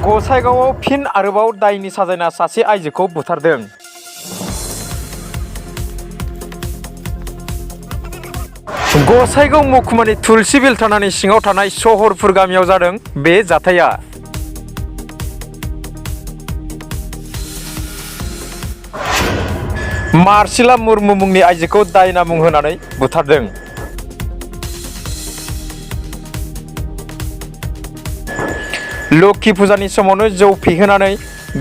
गसाइगावआव fin आरोबाव दायनि साजायना सासे आइजोखौ बुथारदों। गसाइगाव महकुमानि तुलसीबिल थानानि सिङाव थानाय सहरपुर गामियाव जादों बे जाथाया। मार्सिला मुर्मु मुंनि आइजोखौ दायना मुं होनानै बुथारदों। लोक्षि फुजानि समावनो जौ फेहोनानै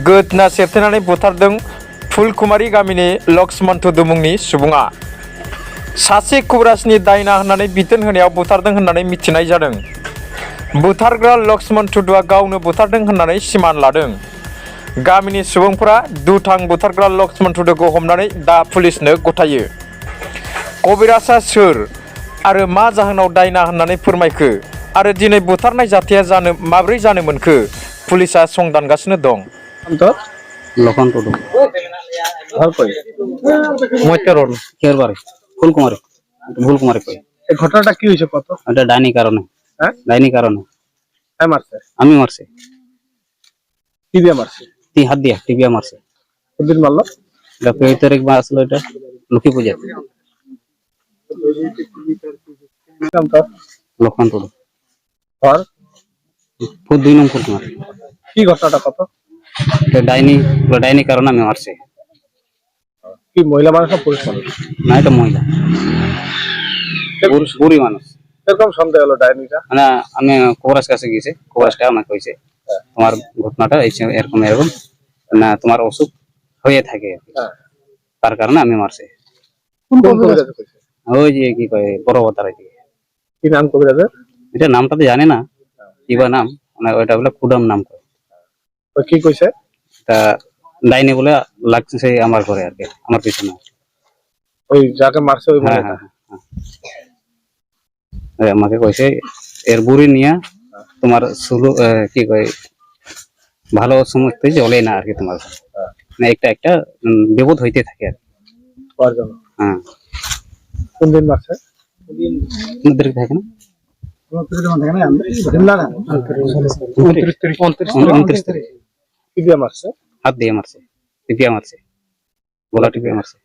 गोदना सेबथेनानै बुथारदों फुलकुमारी गामिनि लक्ष्मण टुडु मुंनि सुबुङा। सासे कुबराजनि दायना होननानै बिथोन होनायाव बुथारदों होननानै मिथिनाय जादों। बुथारग्रा लक्ष्मण टुडुआ गावनो बुथारदों होननानै सिमान लादों। गामिनि सुबुंफोरा दुथां बुथारग्रा लक्ष्मण टुडुखौ हमनानै दा पुलिसनो गथायो। कबिराजआ सोर आरो मा जाहोनाव दायना होननानै फोरमायखो आरो दिनै बुथारनाय जाथाया माब्रै जानो मोनखो पुलिसआ संदानगासिनो दं। लखन टुडु ফুলকুমারী কই এই ঘটনাটা কি হয়েছে কত? এটা ডাইনি কারণে। হ্যাঁ ডাইনি কারণে মারছে? আমি মারছি। কি দিয়ে মারছে? হাত দিয়া টিপিয়া মারছে। কতদিন মারলো? এটা ২ তারিখ বা আসলো, এটা লক্ষ্মী পূজা। লক্ষণ টুডু আর ফুল ২ নং ফুলকুমারী। কি ঘটনাটা কত? এটা ডাইনি কারণে আমি মারছি। কি মহিলা মানুষ না পুরুষ মানুষ? না, এটা মহিলা, বুড়ি মানুষ। এরকম সন্দেহ হলো ডাইনিটা? মানে আমি কবরাজ কাছে গেছি, কবরাজটা আমাকে কইছে তোমার ঘটনাটা এরকম এরকম না, তোমার অসুখ হয়ে থাকে, তার কারণে আমি মারছি। ওই যে কি কয় পরবতার। কি নাম কবিরাজের? এটা নামটা তো জানি না, কিবা নাম, মানে ওইটা বলে কুডাম নাম কয়। কি কইছে? তা ডাইনি বলে লাগছে আমার ঘরে আর কি, আমার পিছনে। ওই যাকে মারছে ওই হ্যাঁ হ্যাঁ হ্যাঁ, আমাকে কইছে এর বুড়ি নিয়ে তোমার কি কয় ভালো সমস্ত চলে না আর কি, তোমার মানে একটা বিপদ হইতে থাকে আর কি। হ্যাঁ। কোন দিন মারছে? কোন তারিখ থাকে না? 29 তারিখ। কি দিয়ে মারছে? হাত দিয়ে মারছে, টিপিয়া মারছে, গলা টিপিয়া মারছে।